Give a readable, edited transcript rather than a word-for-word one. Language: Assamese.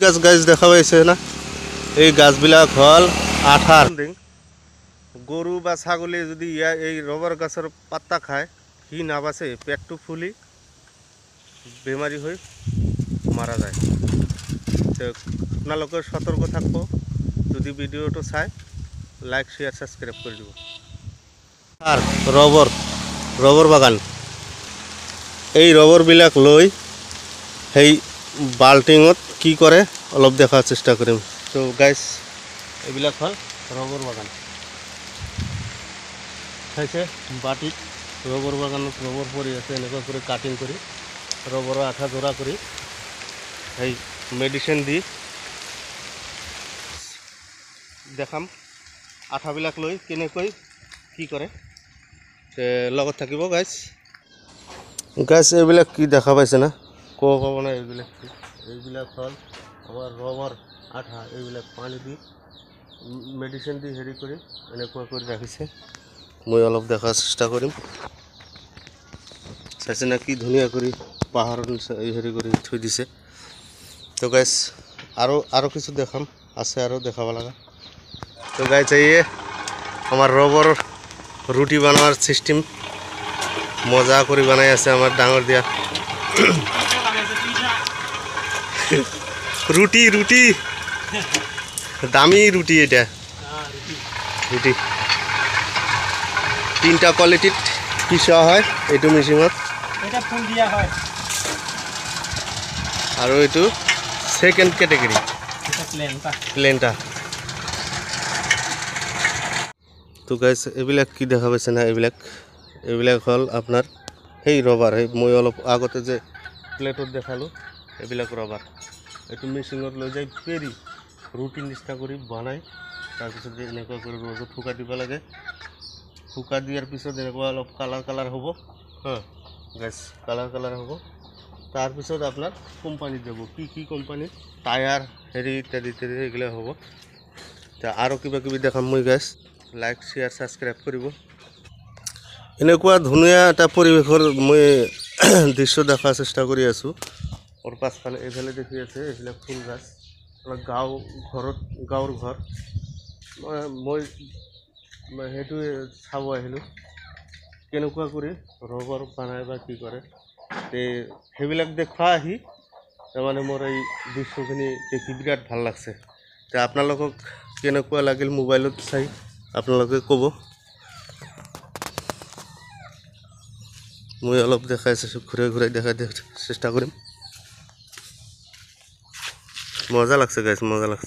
গাছ গাছ দেখা পাইছে না এই গাছবিলাক হল আঠাৰ গরু বা ছাগলী যদি এই রবার গাছের পাত্তা খায় কি না বাঁচে পেটটো ফুলি বেমারি হয়ে মারা যায় তো আপনাদের সতর্ক থাকবো যদি ভিডিওটো চাই লাইক শেয়ার সাবস্ক্রাইব করে দিব আর ৰবৰ বাগান এই ৰবৰবিলাক লৈ সেই বাল্টিঙত কি কৰে অলপ দেখাৰ চেষ্টা কৰিম তো গাইজ এইবিলাক হ'ল ৰবৰ বাগান খাইছে বাটিত ৰবৰ বাগানত ৰবৰ পৰি আছে এনেকুৱা কৰি কাটিং কৰি ৰবৰৰ আঠা জোৰা কৰি সেই মেডিচিন দি দেখাম আঠাবিলাক লৈ কেনেকৈ কি কৰে লগত থাকিব গাইজ এইবিলাক কি দেখা পাইছে না ক'ব নাই এইবিলাক হ'ল আমাৰ ৰবৰ আঠা এইবিলাক পানী দি মেডিচিন দি হেৰি কৰি এনেকুৱা কৰি ৰাখিছে মই অলপ দেখাৰ চেষ্টা কৰিম চাইছে না কি ধুনীয়া কৰি পাহাৰৰ হেৰি কৰি থৈ দিছে তো গাইজ আৰু কিছু দেখাম আছে আৰু দেখাব লগা তো গাইজ এই আমাৰ ৰবৰ ৰুটি বনোৱাৰ সিস্টেম মজা করে বানাই আছে আমার ডাঙর দিয়া রুটি রুটি দামি রুটি এটা রুটি তিনটা কোয়ালিটিত পিসা হয় এইটো মেশিনত এটা ফুল দিয়া হয় আৰু এইটো সেকেন্ড ক্যাটাগরি এটা প্লেনটা তো গাইস এইবিলাক কি দেখা পাইছে না এইবিলাক হল আপনার সেই রবার মই অলপ আগতে যে প্লেটত দেখালো এইবিলাক রবার এইটো মেচিনত লৈ যাই পেৰি ৰুটি নিচিনা কৰি বনাই তাৰপিছত এনেকুৱা কৰি ৰ'দত শুকাই দিব লাগে শুকাই দিয়াৰ পিছত এনেকুৱা অলপ কালাৰ হ'ব হ্যাঁ গাইস কালাৰ হ'ব তাৰপিছত আপোনাৰ কোম্পানীত যাব কি কোম্পানীত টায়াৰ হেৰি ইত্যাদি এইগিলা হ'ব তা আৰু কিবা কিবি দেখাম মই গাইস লাইক শেয়াৰ সাবস্ক্ৰাইব কৰিব এনেকুৱা ধুনীয়া এটা পৰিৱেশৰ মই দৃশ্য দেখাৰ চেষ্টা কৰি আছোঁ ওৰ পাছফালে এইফালে দেখি আছে এইবিলাক ফুল গাছ গাঁৱৰ ঘৰ মই সেইটোৱে চাব আহিলোঁ কেনেকুৱা কৰি ৰবৰ বনাই বা কি কৰে সেইবিলাক দেখুৱা আহি তাৰমানে মোৰ এই দৃশ্যখিনি দেখি বিৰাট ভাল লাগছে তে আপোনালোকক কেনেকুৱা লাগিল মোবাইলত চাই আপোনালোকে ক'ব মই অলপ দেখাই আছোঁ ঘূৰাই দেখাই চেষ্টা কৰিম মজা লাগছে গাইছ মজা লাগছে